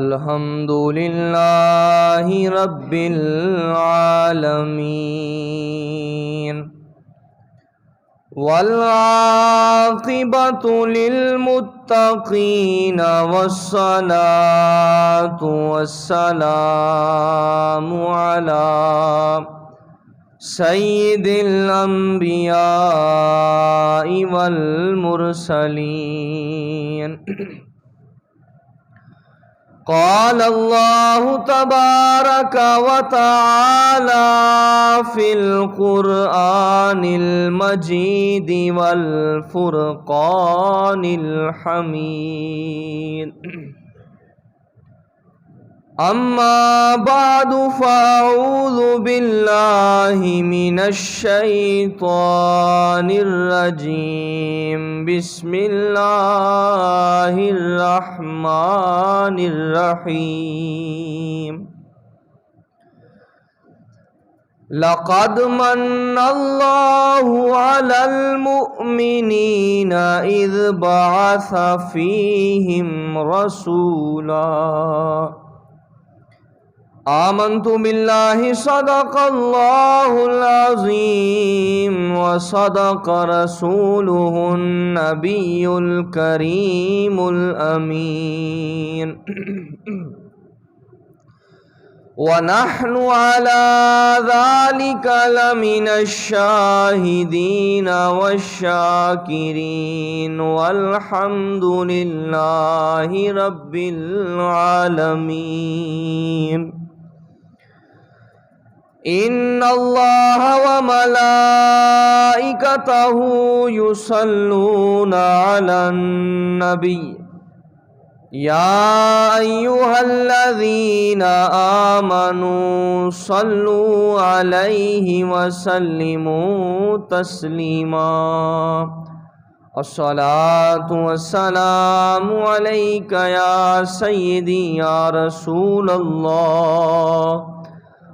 الحمدللہ رب العالمین والعاقبۃ للمتقین والصلاة والسلام علی سید الانبیاء والمرسلین قال اللہ تبارک وتعالی فی القرآن المجید والفرقان الحمید اما بعد فاعوذ باللہ من الشیطان الرجیم بسم اللہ الرحمن الرحیم لقد من اللہ علی المؤمنین اذ بعث فیہم رسولا آمنت باللہ صدق اللہ العظیم وصدق رسولہ النبی الکریم الامین ونحن على ذلك لمن الشاهدين والشاكرين والحمد لله رب العالمين ان اللہ وملائکتہ یصلون علی النبی یا ایہا الذین آمنوا صلوا علیہ وسلموا تسلیما الصلاۃ والسلام علیک یا سیدی یا رسول اللہ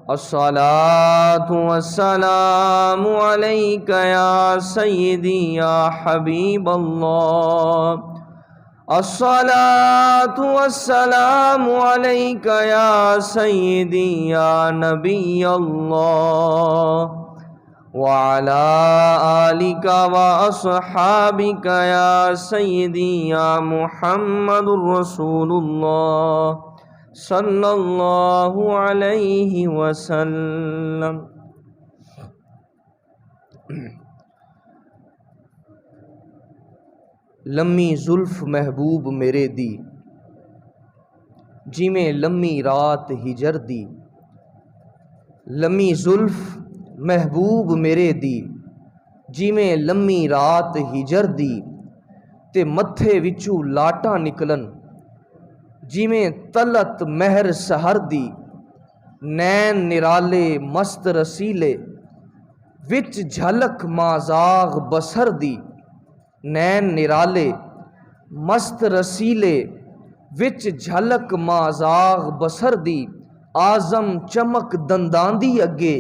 الصلاۃ والسلام علیک یا سیدی یا حبیب اللہ الصلاۃ والسلام علیک یا سیدی یا نبی اللہ وعلی آلک واصحابک یا سیدی یا محمد رسول اللہ صلی اللہ علیہ وسلم لمی زلف محبوب میرے دی جی میں لمی رات ہجر دی لمی زلف محبوب میرے دی جی میں لمی رات ہجر دی تے متھے وچوں لاٹاں نکلن جی میں تلت مہر سہر دی نین نرالے مست رسیلے وچ جھلک مازاغ بسر دی نین نرالے مست رسیلے وچ جھلک مازاغ بسر دی آزم چمک دنداں دی اگے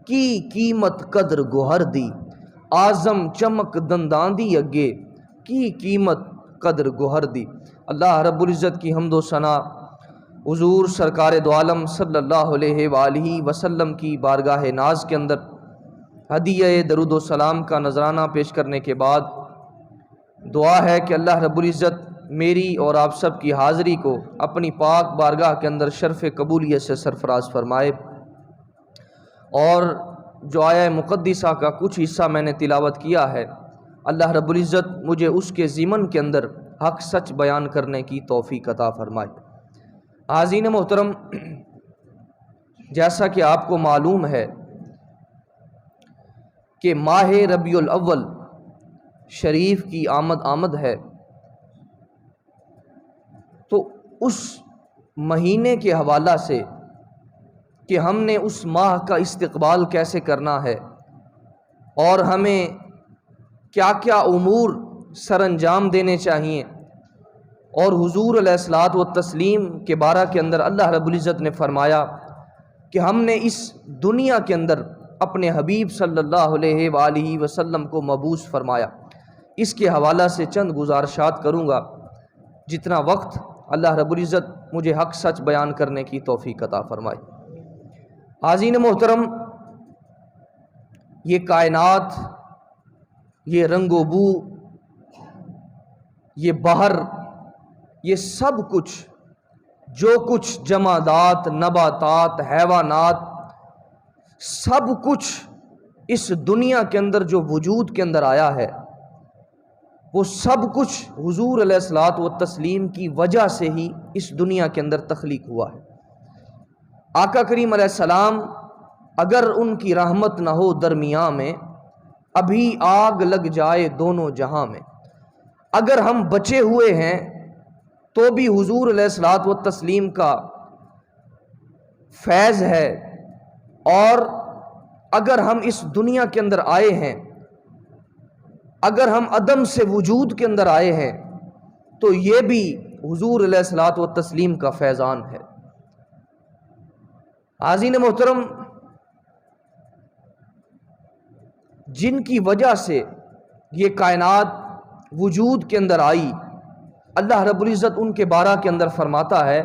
کی قیمت قدر گوہر دی آزم چمک دنداں دی اگے کی قیمت قدر گوہر دی اللہ رب العزت کی حمد و ثنا حضور سرکار دو عالم صلی اللہ علیہ وآلہ وسلم کی بارگاہ ناز کے اندر ہدیہ درود و سلام کا نذرانہ پیش کرنے کے بعد دعا ہے کہ اللہ رب العزت میری اور آپ سب کی حاضری کو اپنی پاک بارگاہ کے اندر شرف قبولیت سے سرفراز فرمائے اور جو آیہ مقدسہ کا کچھ حصہ میں نے تلاوت کیا ہے اللہ رب العزت مجھے اس کے ضمن کے اندر حق سچ بیان کرنے کی توفیق عطا فرمائے۔ حاضرین محترم، جیسا کہ آپ کو معلوم ہے کہ ماہ ربیع الاول شریف کی آمد ہے، تو اس مہینے کے حوالہ سے کہ ہم نے اس ماہ کا استقبال کیسے کرنا ہے اور ہمیں کیا کیا امور سر انجام دینے چاہیے، اور حضور علیہ الصلوۃ والتسلیم کے بارہ کے اندر اللہ رب العزت نے فرمایا کہ ہم نے اس دنیا کے اندر اپنے حبیب صلی اللہ علیہ وآلہ وسلم کو مبعوث فرمایا۔ اس کے حوالہ سے چند گزارشات کروں گا، جتنا وقت اللہ رب العزت مجھے حق سچ بیان کرنے کی توفیق عطا فرمائے۔ حاضرین محترم، یہ کائنات، یہ رنگ و بو، یہ بحر، یہ سب کچھ، جو کچھ جمادات، نباتات، حیوانات، سب کچھ اس دنیا کے اندر جو وجود کے اندر آیا ہے، وہ سب کچھ حضور علیہ الصلوۃ والتسلیم کی وجہ سے ہی اس دنیا کے اندر تخلیق ہوا ہے۔ آقا کریم علیہ السلام اگر ان کی رحمت نہ ہو درمیاں میں، ابھی آگ لگ جائے دونوں جہاں میں۔ اگر ہم بچے ہوئے ہیں تو بھی حضور علیہ الصلوۃ والتسلیم کا فیض ہے، اور اگر ہم اس دنیا کے اندر آئے ہیں، اگر ہم عدم سے وجود کے اندر آئے ہیں، تو یہ بھی حضور علیہ الصلوۃ والتسلیم کا فیضان ہے۔ حاضرین محترم، جن کی وجہ سے یہ کائنات وجود کے اندر آئی، اللہ رب العزت ان کے بارہ کے اندر فرماتا ہے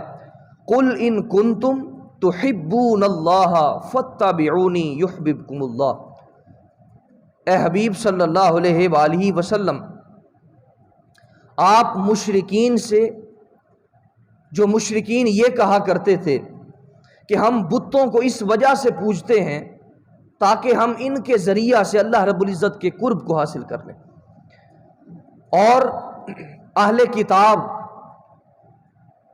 قُلْ إِن كُنْتُمْ تُحِبُّونَ اللَّهَ فَاتَّبِعُونِي يُحْبِبْكُمُ اللَّهُ۔ اے حبیب صلی اللہ علیہ وآلہ وسلم، آپ مشرکین سے، جو مشرکین یہ کہا کرتے تھے کہ ہم بتوں کو اس وجہ سے پوجتے ہیں تاکہ ہم ان کے ذریعہ سے اللہ رب العزت کے قرب کو حاصل کر لیں، اور اہل کتاب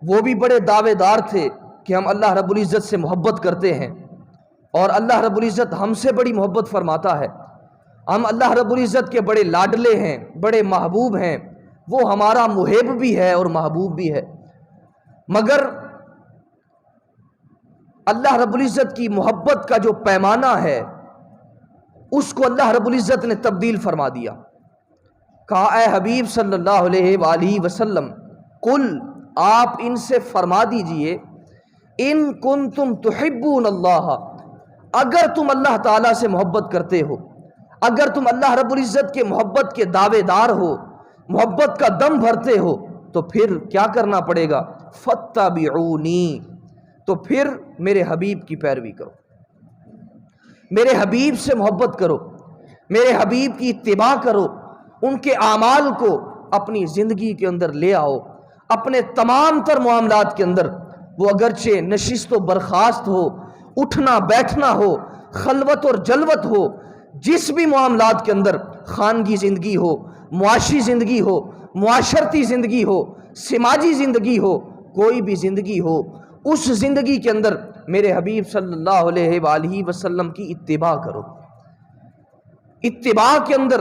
وہ بھی بڑے دعوے دار تھے کہ ہم اللہ رب العزت سے محبت کرتے ہیں، اور اللہ رب العزت ہم سے بڑی محبت فرماتا ہے، ہم اللہ رب العزت کے بڑے لاڈلے ہیں، بڑے محبوب ہیں، وہ ہمارا محب بھی ہے اور محبوب بھی ہے۔ مگر اللہ رب العزت کی محبت کا جو پیمانہ ہے، اس کو اللہ رب العزت نے تبدیل فرما دیا۔ کہا اے حبیب صلی اللہ علیہ وآلہ وسلم، قل، آپ ان سے فرما دیجئے، ان کنتم تحبون اللہ، اگر تم اللہ تعالیٰ سے محبت کرتے ہو، اگر تم اللہ رب العزت کے محبت کے دعوے دار ہو، محبت کا دم بھرتے ہو، تو پھر کیا کرنا پڑے گا؟ فاتبعونی، تو پھر میرے حبیب کی پیروی کرو، میرے حبیب سے محبت کرو، میرے حبیب کی اتباع کرو، ان کے اعمال کو اپنی زندگی کے اندر لے آؤ، اپنے تمام تر معاملات کے اندر، وہ اگرچہ نشست و برخاست ہو، اٹھنا بیٹھنا ہو، خلوت اور جلوت ہو، جس بھی معاملات کے اندر، خانگی زندگی ہو، معاشی زندگی ہو، معاشرتی زندگی ہو، سماجی زندگی ہو، کوئی بھی زندگی ہو، اس زندگی کے اندر میرے حبیب صلی اللہ علیہ وآلہ وسلم کی اتباع کرو۔ اتباع کے اندر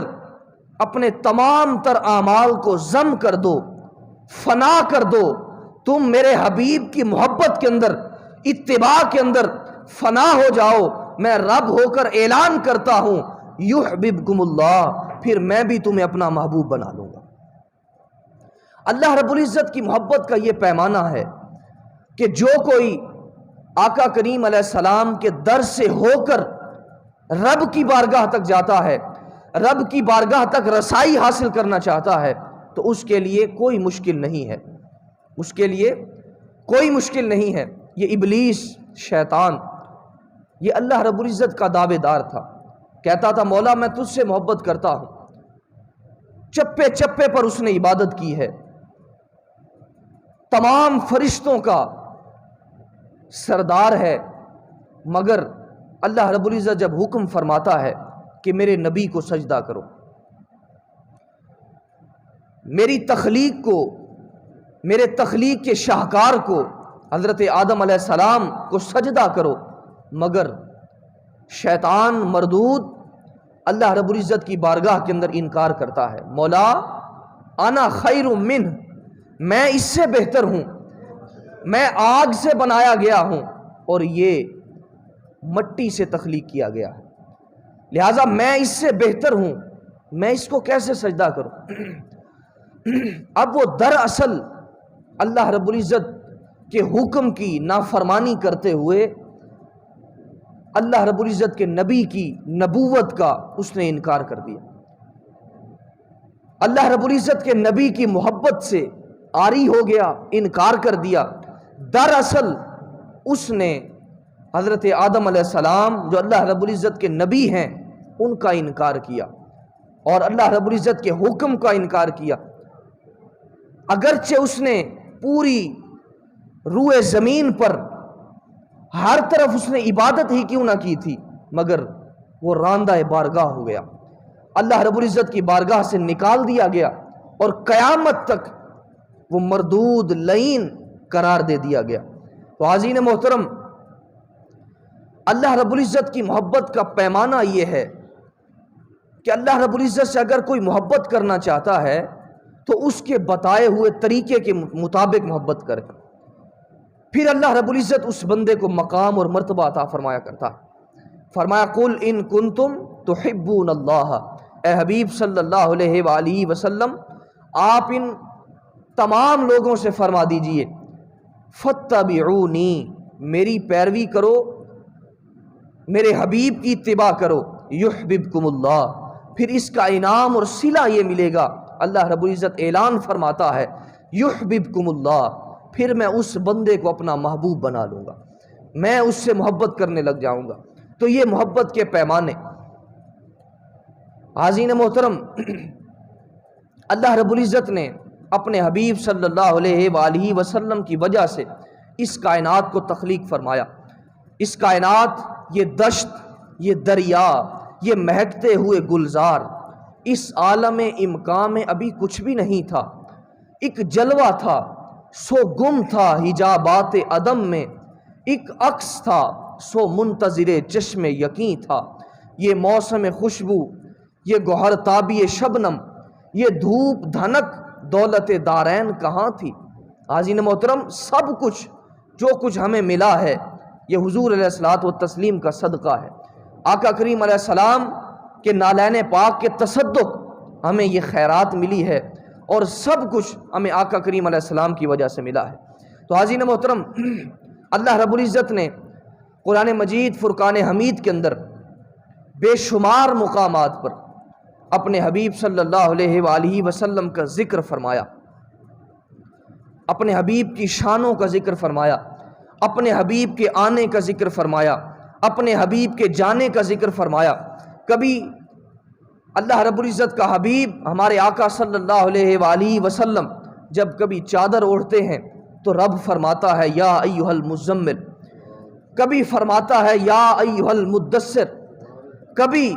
اپنے تمام تر اعمال کو ضم کر دو، فنا کر دو۔ تم میرے حبیب کی محبت کے اندر، اتباع کے اندر فنا ہو جاؤ، میں رب ہو کر اعلان کرتا ہوں یحببکم اللہ، پھر میں بھی تمہیں اپنا محبوب بنا لوں گا۔ اللہ رب العزت کی محبت کا یہ پیمانہ ہے کہ جو کوئی آقا کریم علیہ السلام کے در سے ہو کر رب کی بارگاہ تک جاتا ہے، رب کی بارگاہ تک رسائی حاصل کرنا چاہتا ہے، تو اس کے لیے کوئی مشکل نہیں ہے، اس کے لیے کوئی مشکل نہیں ہے۔ یہ ابلیس، شیطان، یہ اللہ رب العزت کا دعوے دار تھا، کہتا تھا مولا میں تجھ سے محبت کرتا ہوں، چپے چپے پر اس نے عبادت کی ہے، تمام فرشتوں کا سردار ہے، مگر اللہ رب العزت جب حکم فرماتا ہے کہ میرے نبی کو سجدہ کرو، میری تخلیق کو، میرے تخلیق کے شاہکار کو، حضرت آدم علیہ السلام کو سجدہ کرو، مگر شیطان مردود اللہ رب العزت کی بارگاہ کے اندر انکار کرتا ہے، مولا انا خیر منہ، میں اس سے بہتر ہوں، میں آگ سے بنایا گیا ہوں، اور یہ مٹی سے تخلیق کیا گیا ہے، لہٰذا میں اس سے بہتر ہوں، میں اس کو کیسے سجدہ کروں؟ اب وہ دراصل اللہ رب العزت کے حکم کی نافرمانی کرتے ہوئے اللہ رب العزت کے نبی کی نبوت کا اس نے انکار کر دیا، اللہ رب العزت کے نبی کی محبت سے عاری ہو گیا، انکار کر دیا۔ دراصل اس نے حضرت آدم علیہ السلام جو اللہ رب العزت کے نبی ہیں ان کا انکار کیا اور اللہ رب العزت کے حکم کا انکار کیا، اگرچہ اس نے پوری روئے زمین پر ہر طرف اس نے عبادت ہی کیوں نہ کی تھی، مگر وہ راندہ بارگاہ ہو گیا، اللہ رب العزت کی بارگاہ سے نکال دیا گیا اور قیامت تک وہ مردود لعین قرار دے دیا گیا۔ تو حاضرین محترم، اللہ رب العزت کی محبت کا پیمانہ یہ ہے کہ اللہ رب العزت سے اگر کوئی محبت کرنا چاہتا ہے تو اس کے بتائے ہوئے طریقے کے مطابق محبت کرے، پھر اللہ رب العزت اس بندے کو مقام اور مرتبہ عطا فرمایا کرتا ہے۔ فرمایا قل ان کنتم تحبون اللہ، اے حبیب صلی اللہ علیہ وآلہ وسلم آپ ان تمام لوگوں سے فرما دیجئے فاتبعونی، میری پیروی کرو، میرے حبیب کی اتباع کرو، یحببکم اللہ، پھر اس کا انعام اور صلہ یہ ملے گا۔ اللہ رب العزت اعلان فرماتا ہے یحببکم اللہ، پھر میں اس بندے کو اپنا محبوب بنا لوں گا، میں اس سے محبت کرنے لگ جاؤں گا۔ تو یہ محبت کے پیمانے۔ حاضرین محترم، اللہ رب العزت نے اپنے حبیب صلی اللہ علیہ وآلہ وسلم کی وجہ سے اس کائنات کو تخلیق فرمایا۔ اس کائنات، یہ دشت، یہ دریا، یہ مہکتے ہوئے گلزار، اس عالم امکان میں ابھی کچھ بھی نہیں تھا، ایک جلوہ تھا، سو گم تھا حجابات عدم میں، ایک عکس تھا سو منتظر چشم یقین تھا۔ یہ موسم خوشبو، یہ گوہر تابی شبنم، یہ دھوپ دھنک دولت دارین کہاں تھی؟ حاضرین محترم، سب کچھ جو کچھ ہمیں ملا ہے یہ حضور علیہ الصلوۃ والتسلیم کا صدقہ ہے۔ آقا کریم علیہ السلام کے نالین پاک کے تصدق ہمیں یہ خیرات ملی ہے، اور سب کچھ ہمیں آقا کریم علیہ السلام کی وجہ سے ملا ہے۔ تو حاضرین محترم، اللہ رب العزت نے قرآن مجید فرقان حمید کے اندر بے شمار مقامات پر اپنے حبیب صلی اللہ علیہ وآلہ وسلم کا ذکر فرمایا، اپنے حبیب کی شانوں کا ذکر فرمایا، اپنے حبیب کے آنے کا ذکر فرمایا، اپنے حبیب کے جانے کا ذکر فرمایا۔ کبھی اللہ رب العزت کا حبیب ہمارے آقا صلی اللہ علیہ وآلہ وسلم جب کبھی چادر اوڑھتے ہیں تو رب فرماتا ہے یا ایھا المزمل، کبھی فرماتا ہے یا ایھا المدثر، کبھی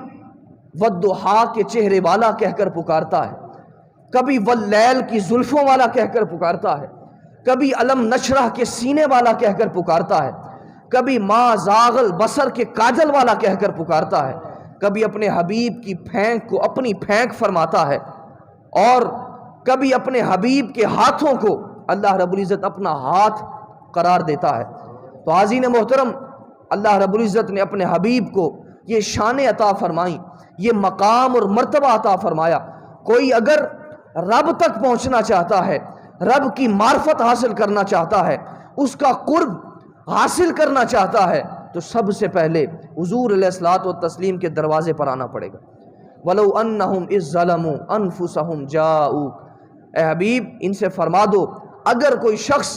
والضحیٰ کے چہرے والا کہہ کر پکارتا ہے، کبھی واللیل کی زلفوں والا کہہ کر پکارتا ہے، کبھی علم نشرح کے سینے والا کہہ کر پکارتا ہے، کبھی ما زاغ البصر کے کاجل والا کہہ کر پکارتا ہے، کبھی اپنے حبیب کی پھینک کو اپنی پھینک فرماتا ہے، اور کبھی اپنے حبیب کے ہاتھوں کو اللہ رب العزت اپنا ہاتھ قرار دیتا ہے۔ تو حاضرین محترم، اللہ رب العزت نے اپنے حبیب کو یہ شان عطا فرمائی، یہ مقام اور مرتبہ عطا فرمایا۔ کوئی اگر رب تک پہنچنا چاہتا ہے، رب کی معرفت حاصل کرنا چاہتا ہے، اس کا قرب حاصل کرنا چاہتا ہے، تو سب سے پہلے حضور علیہ الصلوۃ والتسلیم کے دروازے پر آنا پڑے گا۔ وَلَوْ أَنَّهُمْ إِذ ظَّلَمُوا أَنفُسَهُمْ جَاءُوكَ، اے حبیب ان سے فرما دو اگر کوئی شخص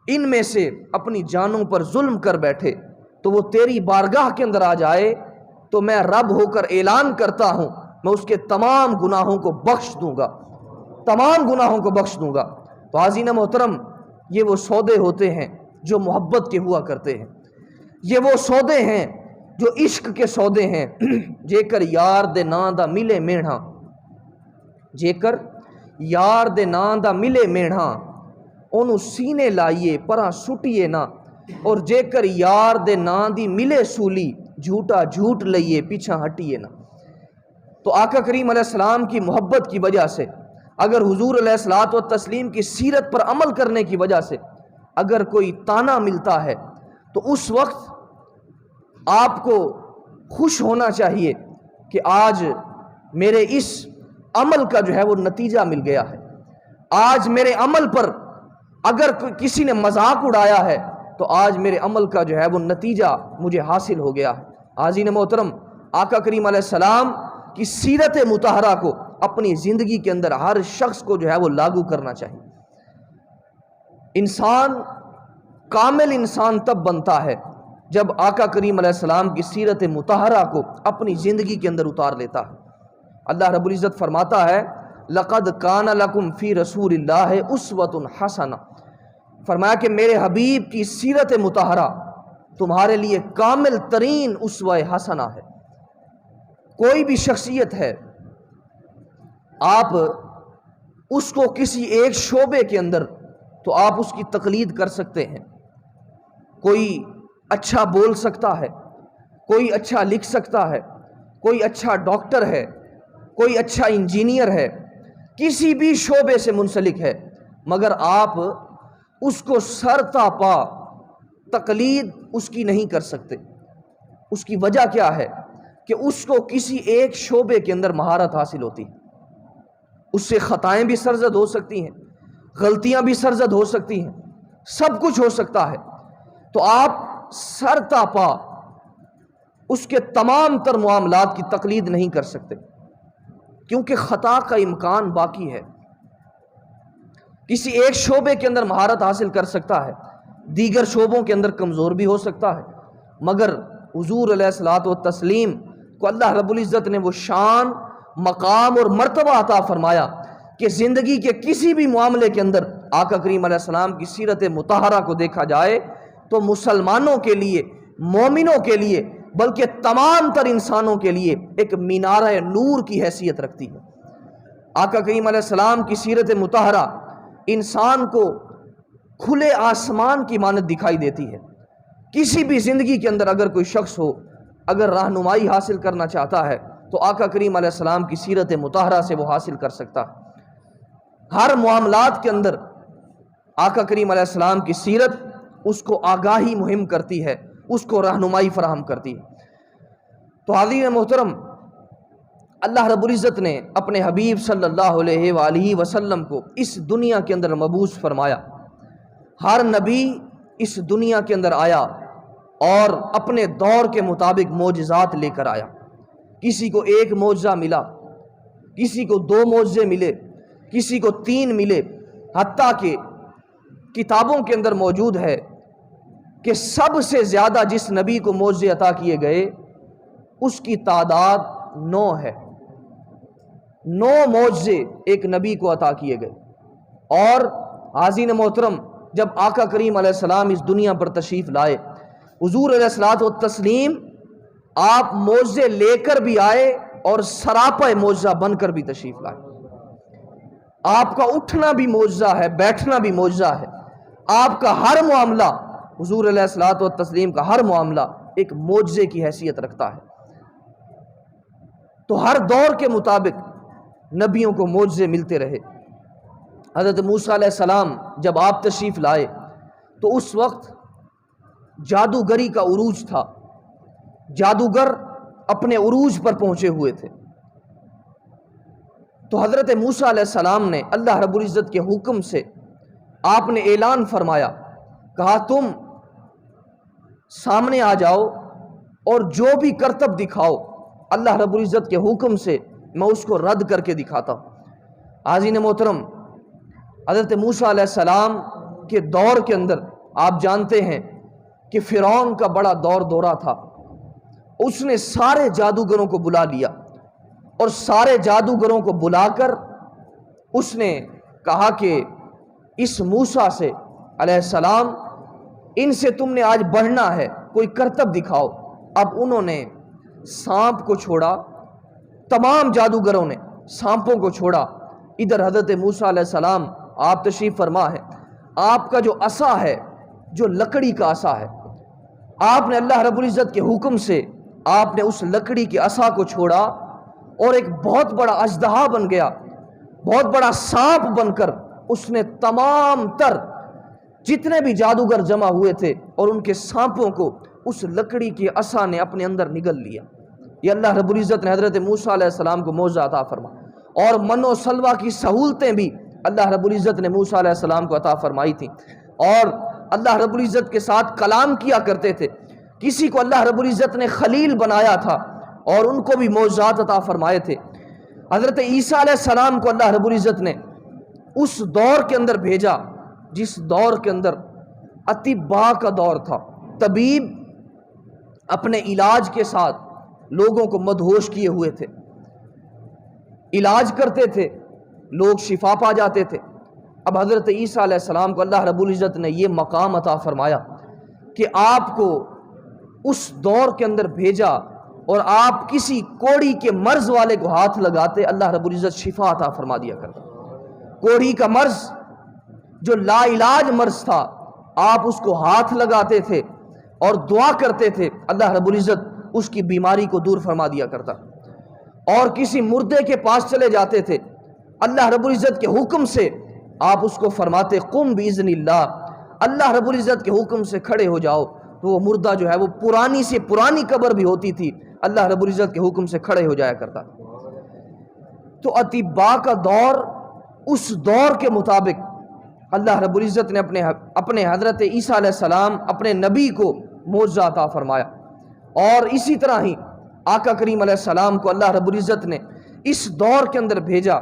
ان میں سے اپنی جانوں پر ظلم کر بیٹھے تو وہ تیری بارگاہ کے اندر آ جائے تو میں رب ہو کر اعلان کرتا ہوں میں اس کے تمام گناہوں کو بخش دوں گا، تمام گناہوں کو بخش دوں گا۔ تو حاضرین محترم، یہ وہ سودے ہوتے ہیں جو محبت کے ہوا کرتے ہیں، یہ وہ سودے ہیں جو عشق کے سودے ہیں۔ جے کر یار دے ناں دا ملے میڑھا، جے کر یار دے ناں دا ملے میڑھا اونوں سینے لائیے پراں سٹیے نہ، اور جے کر یار دے ناں دی ملے سولی جھوٹا جھوٹ لئیے پیچھا ہٹیے نہ۔ تو آقا کریم علیہ السلام کی محبت کی وجہ سے، اگر حضور علیہ الصلوۃ والتسلیم کی سیرت پر عمل کرنے کی وجہ سے اگر کوئی تانا ملتا ہے تو اس وقت آپ کو خوش ہونا چاہیے کہ آج میرے اس عمل کا جو ہے وہ نتیجہ مل گیا ہے. آج میرے عمل پر اگر کسی نے مذاق اڑایا ہے تو آج میرے عمل کا جو ہے وہ نتیجہ مجھے حاصل ہو گیا ہے. حاضرین محترم، آقا کریم علیہ السلام کی سیرت مطہرہ کو اپنی زندگی کے اندر ہر شخص کو جو ہے وہ لاگو کرنا چاہیے. انسان کامل انسان تب بنتا ہے جب آقا کریم علیہ السلام کی سیرت مطہرہ کو اپنی زندگی کے اندر اتار لیتا ہے. اللہ رب العزت فرماتا ہے لَقَدْ كَانَ لَكُمْ فِي رَسُولِ اللَّهِ أُسْوَةٌ حَسَنَةٌ، فرمایا کہ میرے حبیب کی سیرت مطہرہ تمہارے لیے کامل ترین اسوہ حسنہ ہے. کوئی بھی شخصیت ہے، آپ اس کو کسی ایک شعبے کے اندر تو آپ اس کی تقلید کر سکتے ہیں. کوئی اچھا بول سکتا ہے، کوئی اچھا لکھ سکتا ہے، کوئی اچھا ڈاکٹر ہے، کوئی اچھا انجینئر ہے، کسی بھی شعبے سے منسلک ہے، مگر آپ اس کو سر تا پا تقلید اس کی نہیں کر سکتے. اس کی وجہ کیا ہے کہ اس کو کسی ایک شعبے کے اندر مہارت حاصل ہوتی ہے. اس سے خطائیں بھی سرزد ہو سکتی ہیں، غلطیاں بھی سرزد ہو سکتی ہیں، سب کچھ ہو سکتا ہے. تو آپ سر تا پا اس کے تمام تر معاملات کی تقلید نہیں کر سکتے، کیونکہ خطا کا امکان باقی ہے. کسی ایک شعبے کے اندر مہارت حاصل کر سکتا ہے، دیگر شعبوں کے اندر کمزور بھی ہو سکتا ہے. مگر حضور علیہ الصلوۃ والتسلیم کو اللہ رب العزت نے وہ شان، مقام اور مرتبہ عطا فرمایا کہ زندگی کے کسی بھی معاملے کے اندر آقا کریم علیہ السلام کی سیرت مطہرہ کو دیکھا جائے تو مسلمانوں کے لیے، مومنوں کے لیے، بلکہ تمام تر انسانوں کے لیے ایک مینارہ نور کی حیثیت رکھتی ہے. آقا کریم علیہ السلام کی سیرت مطہرہ انسان کو کھلے آسمان کی مانند دکھائی دیتی ہے. کسی بھی زندگی کے اندر اگر کوئی شخص ہو، اگر رہنمائی حاصل کرنا چاہتا ہے تو آقا کریم علیہ السلام کی سیرت مطہرہ سے وہ حاصل کر سکتا ہے. ہر معاملات کے اندر آقا کریم علیہ السلام کی سیرت اس کو آگاہی مہم کرتی ہے، اس کو رہنمائی فراہم کرتی ہے. تو حاضرین محترم، اللہ رب العزت نے اپنے حبیب صلی اللہ علیہ وآلہ وسلم کو اس دنیا کے اندر مبعوث فرمایا. ہر نبی اس دنیا کے اندر آیا اور اپنے دور کے مطابق معجزات لے کر آیا. کسی کو ایک معجزہ ملا، کسی کو 2 معجزے ملے، کسی کو 3 ملے. حتیٰ کہ کتابوں کے اندر موجود ہے کہ سب سے زیادہ جس نبی کو معجزے عطا کیے گئے اس کی تعداد 9 ہے. 9 معجزے ایک نبی کو عطا کیے گئے. اور حاضرین محترم، جب آقا کریم علیہ السلام اس دنیا پر تشریف لائے، حضور علیہ الصلوۃ والتسلیم آپ معجزے لے کر بھی آئے اور سراپا معجزہ بن کر بھی تشریف لائے. آپ کا اٹھنا بھی معجزہ ہے، بیٹھنا بھی معجزہ ہے. آپ کا ہر معاملہ، حضور علیہ الصلوۃ والتسلیم کا ہر معاملہ ایک معجزے کی حیثیت رکھتا ہے. تو ہر دور کے مطابق نبیوں کو معجزے ملتے رہے. حضرت موسیٰ علیہ السلام جب آپ تشریف لائے تو اس وقت جادوگری کا عروج تھا. جادوگر اپنے عروج پر پہنچے ہوئے تھے. تو حضرت موسیٰ علیہ السلام نے اللہ رب العزت کے حکم سے آپ نے اعلان فرمایا، کہا تم سامنے آ جاؤ اور جو بھی کرتب دکھاؤ اللہ رب العزت کے حکم سے میں اس کو رد کر کے دکھاتا ہوں. حاضرین محترم، حضرت موسیٰ علیہ السلام کے دور کے اندر آپ جانتے ہیں کہ فرعون کا بڑا دورہ تھا. اس نے سارے جادوگروں کو بلا لیا اور سارے جادوگروں کو بلا کر اس نے کہا کہ اس موسیٰ سے علیہ السلام، ان سے تم نے آج بڑھنا ہے، کوئی کرتب دکھاؤ. اب انہوں نے سانپ کو چھوڑا، تمام جادوگروں نے سانپوں کو چھوڑا. ادھر حضرت موسیٰ علیہ السلام آپ تشریف فرما ہے. آپ کا جو عصا ہے، جو لکڑی کا عصا ہے، آپ نے اللہ رب العزت کے حکم سے آپ نے اس لکڑی کے عصا کو چھوڑا اور ایک بہت بڑا اژدہا بن گیا، بہت بڑا سانپ بن کر اس نے تمام تر جتنے بھی جادوگر جمع ہوئے تھے اور ان کے سانپوں کو اس لکڑی کے عصا نے اپنے اندر نگل لیا۔ یہ اللہ رب العزت نے حضرت موسیٰ علیہ السلام کو معجزہ عطا فرما، اور من و سلوہ کی سہولتیں بھی اللہ رب العزت نے موسیٰ علیہ السلام کو عطا فرمائی تھیں، اور اللہ رب العزت کے ساتھ کلام کیا کرتے تھے۔ کسی کو اللہ رب العزت نے خلیل بنایا تھا اور ان کو بھی معجزات عطا فرمائے تھے۔ حضرت عیسیٰ علیہ السلام کو اللہ رب العزت نے اس دور کے اندر بھیجا جس دور کے اندر اطباء کا دور تھا، طبیب اپنے علاج کے ساتھ لوگوں کو مدہوش کیے ہوئے تھے، علاج کرتے تھے، لوگ شفا پا جاتے تھے۔ اب حضرت عیسیٰ علیہ السلام کو اللہ رب العزت نے یہ مقام عطا فرمایا کہ آپ کو اس دور کے اندر بھیجا، اور آپ کسی کوڑی کے مرض والے کو ہاتھ لگاتے اللہ رب العزت شفا عطا فرما دیا کرتا۔ کوڑی کا مرض جو لا علاج مرض تھا، آپ اس کو ہاتھ لگاتے تھے اور دعا کرتے تھے، اللہ رب العزت اس کی بیماری کو دور فرما دیا کرتا۔ اور کسی مردے کے پاس چلے جاتے تھے، اللہ رب العزت کے حکم سے آپ اس کو فرماتے قم باذن اللہ، اللہ رب العزت کے حکم سے کھڑے ہو جاؤ، تو وہ مردہ جو ہے وہ پرانی سے پرانی قبر بھی ہوتی تھی، اللہ رب العزت کے حکم سے کھڑے ہو جایا کرتا۔ تو اطباء کا دور، اس دور کے مطابق اللہ رب العزت نے اپنے حضرت عیسیٰ علیہ السلام اپنے نبی کو معجزہ عطا فرمایا، اور اسی طرح ہی آقا کریم علیہ السلام کو اللہ رب العزت نے اس دور کے اندر بھیجا۔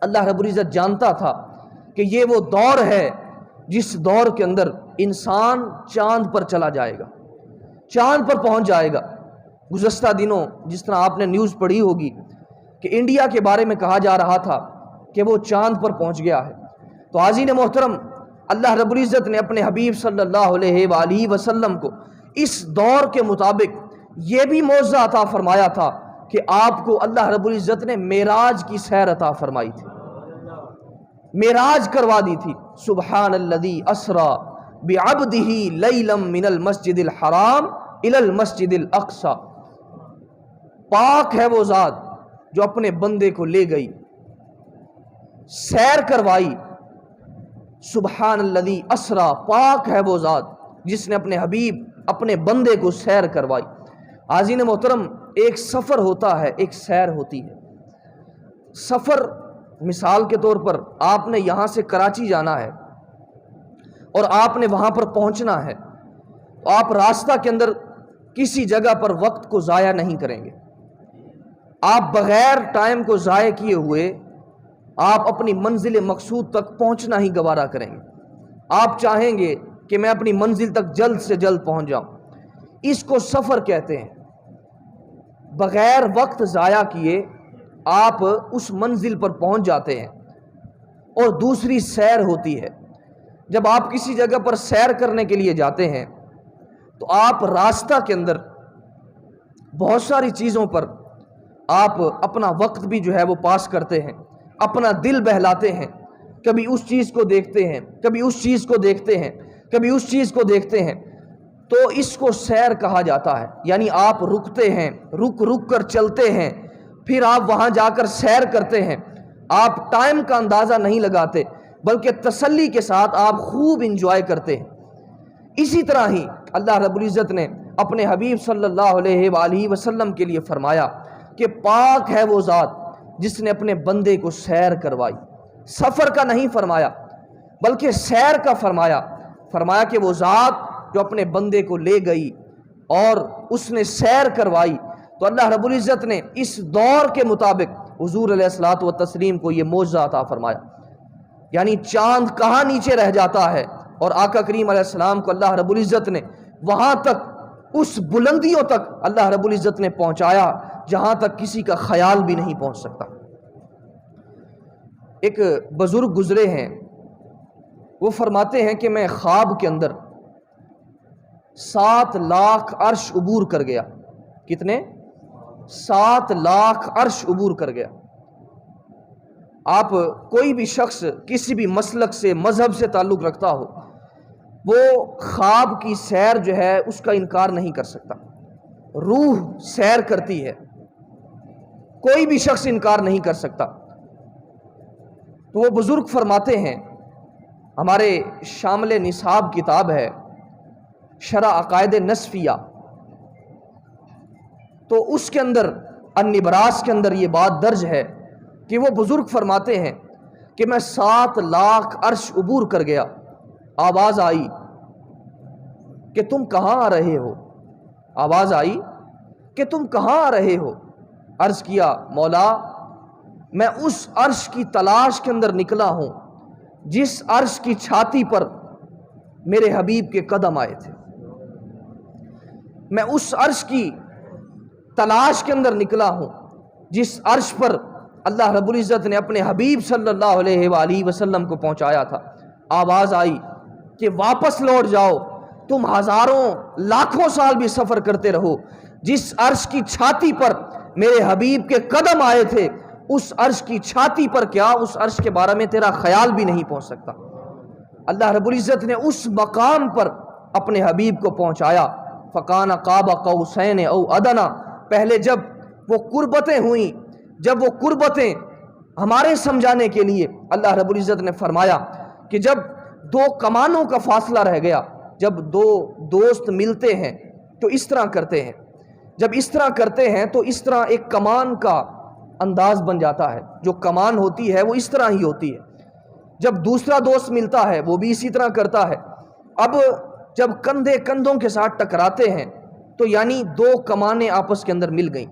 اللہ رب العزت جانتا تھا کہ یہ وہ دور ہے جس دور کے اندر انسان چاند پر چلا جائے گا، چاند پر پہنچ جائے گا۔ گزشتہ دنوں جس طرح آپ نے نیوز پڑھی ہوگی کہ انڈیا کے بارے میں کہا جا رہا تھا کہ وہ چاند پر پہنچ گیا ہے، تو حاضرین محترم، اللہ رب العزت نے اپنے حبیب صلی اللہ علیہ وآلہ وسلم کو اس دور کے مطابق یہ بھی معجزہ عطا فرمایا تھا کہ آپ کو اللہ رب العزت نے معراج کی سیر عطا فرمائی تھی، معراج کروا دی تھی۔ سبحان الذی اسری بعبدہ لیلا من المسجد الحرام الی المسجد الاقصی، پاک ہے وہ ذات جو اپنے بندے کو لے گئی، سیر کروائی۔ سبحان الذی اسری، پاک ہے وہ ذات جس نے اپنے حبیب اپنے بندے کو سیر کروائی۔ حاضرین محترم، ایک سفر ہوتا ہے، ایک سیر ہوتی ہے۔ سفر مثال کے طور پر آپ نے یہاں سے کراچی جانا ہے اور آپ نے وہاں پر پہنچنا ہے، تو آپ راستہ کے اندر کسی جگہ پر وقت کو ضائع نہیں کریں گے۔ آپ بغیر ٹائم کو ضائع کیے ہوئے آپ اپنی منزل مقصود تک پہنچنا ہی گوارا کریں گے۔ آپ چاہیں گے کہ میں اپنی منزل تک جلد سے جلد پہنچ جاؤں۔ اس کو سفر کہتے ہیں۔ بغیر وقت ضائع کیے آپ اس منزل پر پہنچ جاتے ہیں۔ اور دوسری سیر ہوتی ہے، جب آپ کسی جگہ پر سیر کرنے کے لیے جاتے ہیں تو آپ راستہ کے اندر بہت ساری چیزوں پر آپ اپنا وقت بھی جو ہے وہ پاس کرتے ہیں، اپنا دل بہلاتے ہیں، کبھی اس چیز کو دیکھتے ہیں، کبھی اس چیز کو دیکھتے ہیں، کبھی اس چیز کو دیکھتے ہیں، تو اس کو سیر کہا جاتا ہے۔ یعنی آپ رکتے ہیں، رک کر چلتے ہیں، پھر آپ وہاں جا کر سیر کرتے ہیں۔ آپ ٹائم کا اندازہ نہیں لگاتے بلکہ تسلی کے ساتھ آپ خوب انجوائے کرتے ہیں۔ اسی طرح ہی اللہ رب العزت نے اپنے حبیب صلی اللہ علیہ وآلہ وسلم کے لیے فرمایا کہ پاک ہے وہ ذات جس نے اپنے بندے کو سیر کروائی۔ سفر کا نہیں فرمایا بلکہ سیر کا فرمایا کہ وہ ذات جو اپنے بندے کو لے گئی اور اس نے سیر کروائی۔ تو اللہ رب العزت نے اس دور کے مطابق حضور علیہ الصلوۃ والتسلیم کو یہ معجزہ عطا فرمایا۔ یعنی چاند کہاں نیچے رہ جاتا ہے اور آقا کریم علیہ السلام کو اللہ رب العزت نے وہاں تک، اس بلندیوں تک اللہ رب العزت نے پہنچایا جہاں تک کسی کا خیال بھی نہیں پہنچ سکتا۔ ایک بزرگ گزرے ہیں، وہ فرماتے ہیں کہ میں خواب کے اندر 7 لاکھ عرش عبور کر گیا۔ کتنے؟ 7 لاکھ عرش عبور کر گیا۔ آپ کوئی بھی شخص کسی بھی مسلک سے، مذہب سے تعلق رکھتا ہو، وہ خواب کی سیر جو ہے اس کا انکار نہیں کر سکتا۔ روح سیر کرتی ہے، کوئی بھی شخص انکار نہیں کر سکتا۔ تو وہ بزرگ فرماتے ہیں، ہمارے شامل نصاب کتاب ہے، شرح عقائد نصفیہ، تو اس کے اندر النبراس کے اندر یہ بات درج ہے کہ وہ بزرگ فرماتے ہیں کہ میں 7 لاکھ عرش عبور کر گیا، آواز آئی کہ تم کہاں آ رہے ہو؟ آواز آئی کہ تم کہاں آ رہے ہو؟ عرض کیا مولا میں اس عرش کی تلاش کے اندر نکلا ہوں جس عرش کی چھاتی پر میرے حبیب کے قدم آئے تھے، میں اس عرش کی تلاش کے اندر نکلا ہوں جس عرش پر اللہ رب العزت نے اپنے حبیب صلی اللہ علیہ وآلہ وسلم کو پہنچایا تھا۔ آواز آئی کہ واپس لوٹ جاؤ، تم ہزاروں لاکھوں سال بھی سفر کرتے رہو، جس عرش کی چھاتی پر میرے حبیب کے قدم آئے تھے اس عرش کی چھاتی پر کیا، اس عرش کے بارے میں تیرا خیال بھی نہیں پہنچ سکتا۔ اللہ رب العزت نے اس مقام پر اپنے حبیب کو پہنچایا۔ فکان قاب قوسین او ادنا، پہلے جب وہ قربتیں ہوئیں، جب وہ قربتیں ہمارے سمجھانے کے لیے اللہ رب العزت نے فرمایا کہ جب 2 کمانوں کا فاصلہ رہ گیا، جب 2 دوست ملتے ہیں تو اس طرح کرتے ہیں، جب اس طرح کرتے ہیں تو اس طرح ایک کمان کا انداز بن جاتا ہے، جو کمان ہوتی ہے وہ اس طرح ہی ہوتی ہے۔ جب دوسرا دوست ملتا ہے وہ بھی اسی طرح کرتا ہے۔ اب جب کندھے کندھوں کے ساتھ ٹکراتے ہیں تو یعنی 2 کمانیں آپس کے اندر مل گئیں،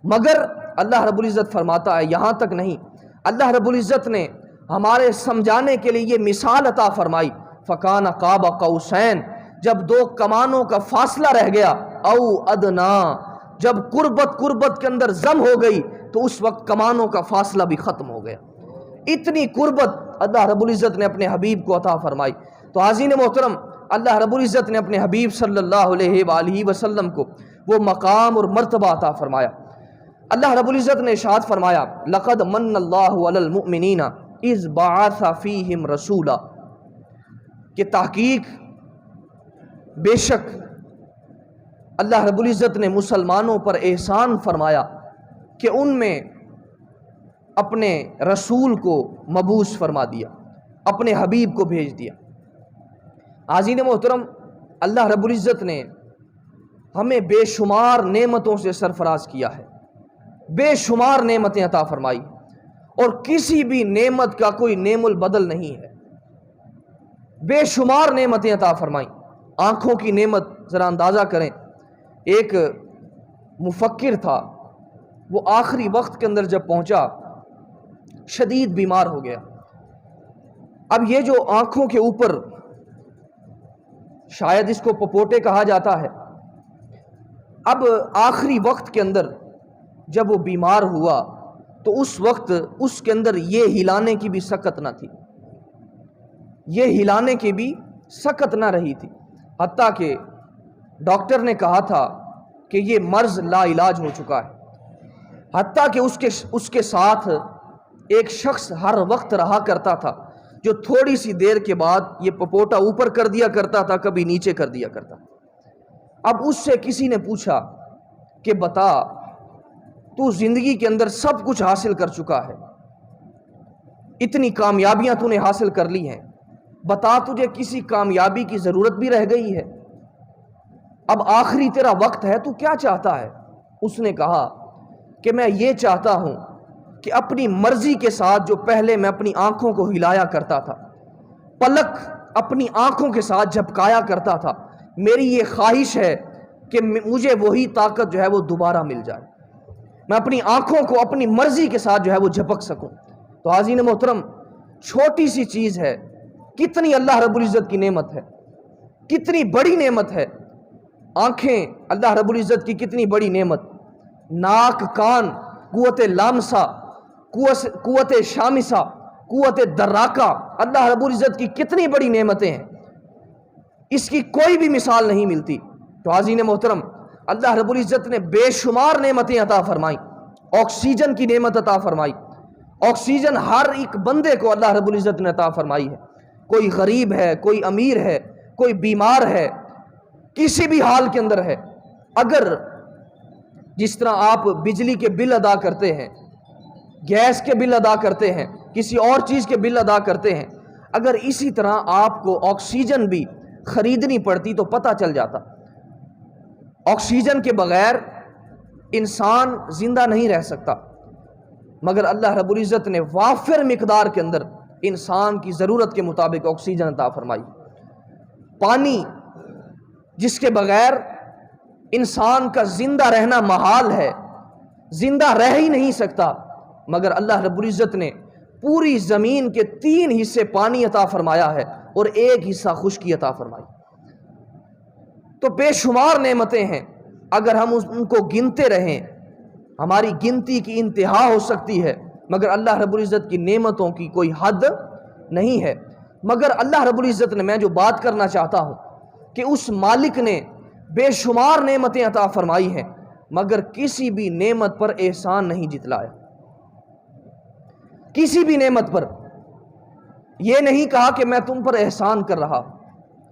مگر اللہ رب العزت فرماتا ہے یہاں تک نہیں، اللہ رب العزت نے ہمارے سمجھانے کے لیے یہ مثال عطا فرمائی، فکان قاب قوسین، جب 2 کمانوں کا فاصلہ رہ گیا، او ادنا، جب قربت کے اندر ضم ہو گئی تو اس وقت کمانوں کا فاصلہ بھی ختم ہو گیا۔ اتنی قربت اللہ رب العزت نے اپنے حبیب کو عطا فرمائی۔ تو حاضرین محترم، اللہ رب العزت نے اپنے حبیب صلی اللہ علیہ وآلہ وسلم کو وہ مقام اور مرتبہ عطا فرمایا۔ اللہ رب العزت نے ارشاد فرمایا لقد من اللہ علی المؤمنین اذ بعث فیہم رسولا، کہ تحقیق بے شک اللہ رب العزت نے مسلمانوں پر احسان فرمایا کہ ان میں اپنے رسول کو مبعوث فرما دیا، اپنے حبیب کو بھیج دیا۔ حاضرین محترم، اللہ رب العزت نے ہمیں بے شمار نعمتوں سے سرفراز کیا ہے، بے شمار نعمتیں عطا فرمائی، اور کسی بھی نعمت کا کوئی نعم البدل نہیں ہے، بے شمار نعمتیں عطا فرمائی۔ آنکھوں کی نعمت ذرا اندازہ کریں، ایک مفکر تھا، وہ آخری وقت کے اندر جب پہنچا شدید بیمار ہو گیا۔ اب یہ جو آنکھوں کے اوپر، شاید اس کو پپوٹے کہا جاتا ہے، اب آخری وقت کے اندر جب وہ بیمار ہوا تو اس وقت اس کے اندر یہ ہلانے کی بھی سکت نہ تھی، یہ ہلانے کی بھی سکت نہ رہی تھی، حتیٰ کہ ڈاکٹر نے کہا تھا کہ یہ مرض لا علاج ہو چکا ہے۔ حتیٰ کہ اس کے ساتھ ایک شخص ہر وقت رہا کرتا تھا جو تھوڑی سی دیر کے بعد یہ پپوٹا اوپر کر دیا کرتا تھا، کبھی نیچے کر دیا کرتا۔ اب اس سے کسی نے پوچھا کہ بتا، تو زندگی کے اندر سب کچھ حاصل کر چکا ہے، اتنی کامیابیاں تو نے حاصل کر لی ہیں، بتا تجھے کسی کامیابی کی ضرورت بھی رہ گئی ہے؟ اب آخری تیرا وقت ہے، تو کیا چاہتا ہے؟ اس نے کہا کہ میں یہ چاہتا ہوں کہ اپنی مرضی کے ساتھ جو پہلے میں اپنی آنکھوں کو ہلایا کرتا تھا، پلک اپنی آنکھوں کے ساتھ جھپکایا کرتا تھا، میری یہ خواہش ہے کہ مجھے وہی طاقت جو ہے وہ دوبارہ مل جائے، میں اپنی آنکھوں کو اپنی مرضی کے ساتھ جو ہے وہ جھپک سکوں۔ تو حاضرین محترم، چھوٹی سی چیز ہے، کتنی اللہ رب العزت کی نعمت ہے، کتنی بڑی نعمت ہے۔ آنکھیں اللہ رب العزت کی کتنی بڑی نعمت، ناک، کان، قوت لامسہ، قوت شامسہ، قوت دراکہ، اللہ رب العزت کی کتنی بڑی نعمتیں ہیں، اس کی کوئی بھی مثال نہیں ملتی۔ تو حاضرین محترم، اللہ رب العزت نے بے شمار نعمتیں عطا فرمائیں، آکسیجن کی نعمت عطا فرمائی، آکسیجن ہر ایک بندے کو اللہ رب العزت نے عطا فرمائی ہے، کوئی غریب ہے، کوئی امیر ہے، کوئی بیمار ہے، کسی بھی حال کے اندر ہے۔ اگر جس طرح آپ بجلی کے بل ادا کرتے ہیں، گیس کے بل ادا کرتے ہیں، کسی اور چیز کے بل ادا کرتے ہیں، اگر اسی طرح آپ کو آکسیجن بھی خریدنی پڑتی تو پتہ چل جاتا۔ آکسیجن کے بغیر انسان زندہ نہیں رہ سکتا، مگر اللہ رب العزت نے وافر مقدار کے اندر انسان کی ضرورت کے مطابق آکسیجن عطا فرمائی۔ پانی جس کے بغیر انسان کا زندہ رہنا محال ہے، زندہ رہ ہی نہیں سکتا، مگر اللہ رب العزت نے پوری زمین کے 3 حصے پانی عطا فرمایا ہے اور 1 حصہ خشکی عطا فرمائی۔ تو بے شمار نعمتیں ہیں، اگر ہم ان کو گنتے رہیں ہماری گنتی کی انتہا ہو سکتی ہے، مگر اللہ رب العزت کی نعمتوں کی کوئی حد نہیں ہے۔ مگر اللہ رب العزت نے، میں جو بات کرنا چاہتا ہوں کہ اس مالک نے بے شمار نعمتیں عطا فرمائی ہیں، مگر کسی بھی نعمت پر احسان نہیں جتلایا۔ کسی بھی نعمت پر یہ نہیں کہا کہ میں تم پر احسان کر رہا،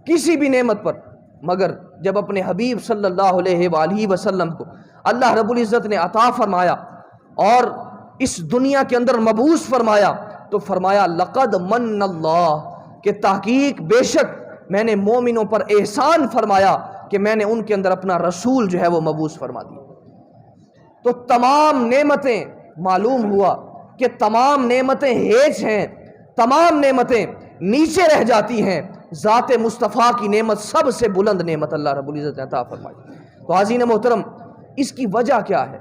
کسی بھی نعمت پر، مگر جب اپنے حبیب صلی اللہ علیہ وآلہ وسلم کو اللہ رب العزت نے عطا فرمایا اور اس دنیا کے اندر مبعوث فرمایا تو فرمایا لقد من اللہ، کہ تحقیق بے شک میں نے مومنوں پر احسان فرمایا کہ میں نے ان کے اندر اپنا رسول جو ہے وہ مبعوث فرما دیا۔ تو تمام نعمتیں، معلوم ہوا کہ تمام نعمتیں ہیج ہیں، تمام نعمتیں نیچے رہ جاتی ہیں، ذات مصطفیٰ کی نعمت سب سے بلند نعمت اللہ رب العزت نے عطا فرمائی۔ تو حاضرین محترم، اس کی وجہ کیا ہے؟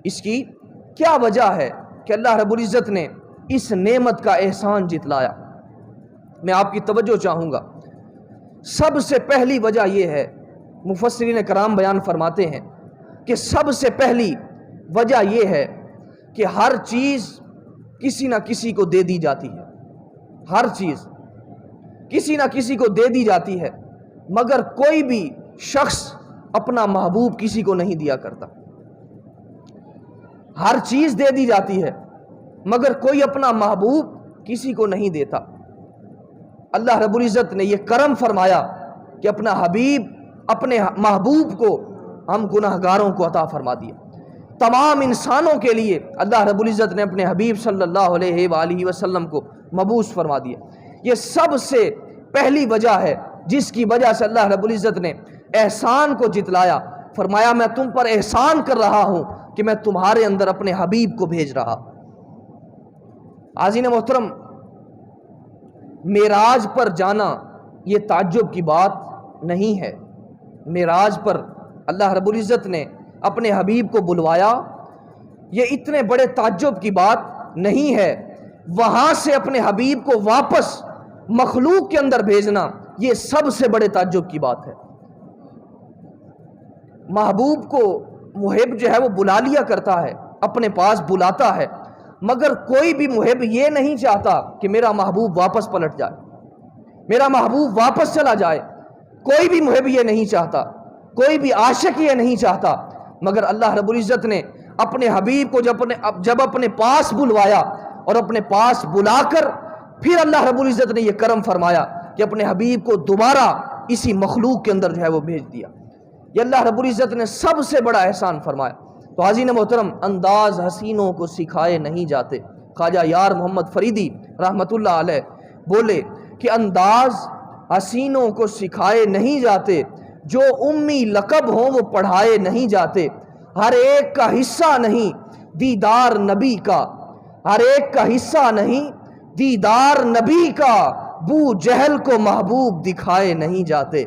اس کی کیا وجہ ہے کہ اللہ رب العزت نے اس نعمت کا احسان جتلایا؟ میں آپ کی توجہ چاہوں گا۔ سب سے پہلی وجہ یہ ہے، مفسرین کرام بیان فرماتے ہیں کہ سب سے پہلی وجہ یہ ہے کہ ہر چیز کسی نہ کسی کو دے دی جاتی ہے، ہر چیز کسی نہ کسی کو دے دی جاتی ہے، مگر کوئی بھی شخص اپنا محبوب کسی کو نہیں دیا کرتا۔ ہر چیز دے دی جاتی ہے مگر کوئی اپنا محبوب کسی کو نہیں دیتا۔ اللہ رب العزت نے یہ کرم فرمایا کہ اپنا حبیب، اپنے محبوب کو ہم گناہگاروں کو عطا فرما دیا۔ تمام انسانوں کے لیے اللہ رب العزت نے اپنے حبیب صلی اللہ علیہ وآلہ وسلم کو مبعوث فرما دیا۔ یہ سب سے پہلی وجہ ہے جس کی وجہ سے اللہ رب العزت نے احسان کو جتلایا، فرمایا میں تم پر احسان کر رہا ہوں کہ میں تمہارے اندر اپنے حبیب کو بھیج رہا۔ عزیز محترم، معراج پر جانا یہ تعجب کی بات نہیں ہے۔ معراج پر اللہ رب العزت نے اپنے حبیب کو بلوایا، یہ اتنے بڑے تعجب کی بات نہیں ہے۔ وہاں سے اپنے حبیب کو واپس مخلوق کے اندر بھیجنا یہ سب سے بڑے تعجب کی بات ہے۔ محبوب کو محب جو ہے وہ بلا لیا کرتا ہے، اپنے پاس بلاتا ہے، مگر کوئی بھی محب یہ نہیں چاہتا کہ میرا محبوب واپس پلٹ جائے، میرا محبوب واپس چلا جائے۔ کوئی بھی محب یہ نہیں چاہتا، کوئی بھی عاشق یہ نہیں چاہتا، مگر اللہ رب العزت نے اپنے حبیب کو جب اپنے پاس بلوایا اور اپنے پاس بلا کر پھر اللہ رب العزت نے یہ کرم فرمایا کہ اپنے حبیب کو دوبارہ اسی مخلوق کے اندر جو ہے وہ بھیج دیا۔ یہ اللہ رب العزت نے سب سے بڑا احسان فرمایا۔ تو حاضرین محترم، انداز حسینوں کو سکھائے نہیں جاتے۔ خواجہ یار محمد فریدی رحمت اللہ علیہ بولے کہ انداز حسینوں کو سکھائے نہیں جاتے، جو امی لقب ہوں وہ پڑھائے نہیں جاتے۔ ہر ایک کا حصہ نہیں دیدار نبی کا، ہر ایک کا حصہ نہیں دیدار نبی کا، بو جہل کو محبوب دکھائے نہیں جاتے،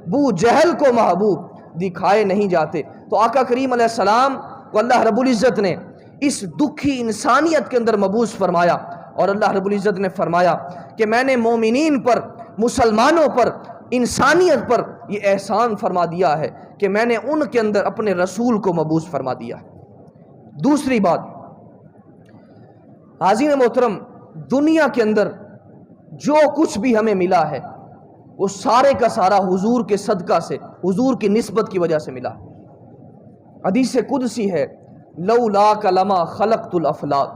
بو جہل کو محبوب دکھائے نہیں جاتے۔ تو آقا کریم علیہ السلام کو اللہ رب العزت نے اس دکھی انسانیت کے اندر مبعوث فرمایا، اور اللہ رب العزت نے فرمایا کہ میں نے مومنین پر، مسلمانوں پر، انسانیت پر یہ احسان فرما دیا ہے کہ میں نے ان کے اندر اپنے رسول کو مبعوث فرما دیا ہے۔ دوسری بات، حاضرین محترم، دنیا کے اندر جو کچھ بھی ہمیں ملا ہے وہ سارے کا سارا حضور کے صدقہ سے، حضور کی نسبت کی وجہ سے ملا۔ حدیث قدسی ہے، لولاک لما خلقت الافلاک،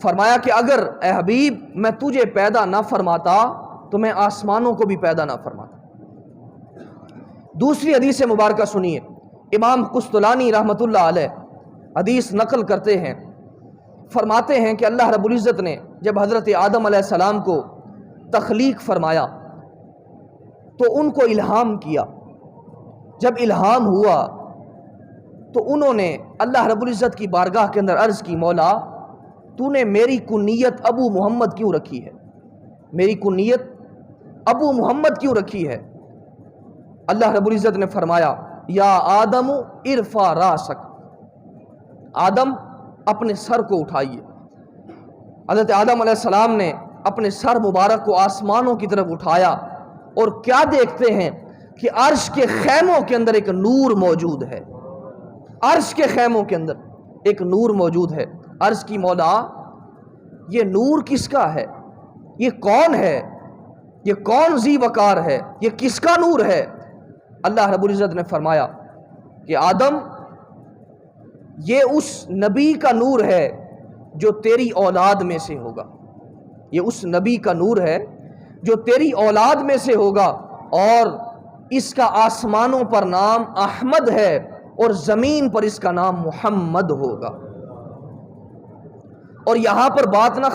فرمایا کہ اگر اے حبیب میں تجھے پیدا نہ فرماتا تو میں آسمانوں کو بھی پیدا نہ فرماتا۔ دوسری حدیث مبارکہ سنیے، امام قسطلانی رحمت اللہ علیہ حدیث نقل کرتے ہیں، فرماتے ہیں کہ اللہ رب العزت نے جب حضرت آدم علیہ السلام کو تخلیق فرمایا تو ان کو الہام کیا. جب الہام ہوا تو انہوں نے اللہ رب العزت کی بارگاہ کے اندر عرض کی، مولا تو نے میری کنیت ابو محمد کیوں رکھی ہے؟ میری کنیت ابو محمد کیوں رکھی ہے؟ اللہ رب العزت نے فرمایا، یا آدم ارفع راسک، آدم اپنے سر کو اٹھائیے. حضرت آدم علیہ السلام نے اپنے سر مبارک کو آسمانوں کی طرف اٹھایا اور کیا دیکھتے ہیں کہ عرش کے خیموں کے اندر ایک نور موجود ہے. عرش کے خیموں کے اندر ایک نور موجود ہے. عرض کی، مولا یہ نور کس کا ہے؟ یہ کون ہے؟ یہ کون ذی وقار ہے؟ یہ کس کا نور ہے؟ اللہ رب العزت نے فرمایا کہ آدم یہ اس نبی کا نور ہے جو تیری اولاد میں سے ہوگا. یہ اس نبی کا نور ہے جو تیری اولاد میں سے ہوگا، اور اس کا آسمانوں پر نام احمد ہے اور زمین پر اس کا نام محمد ہوگا. اور یہاں پر بات نہ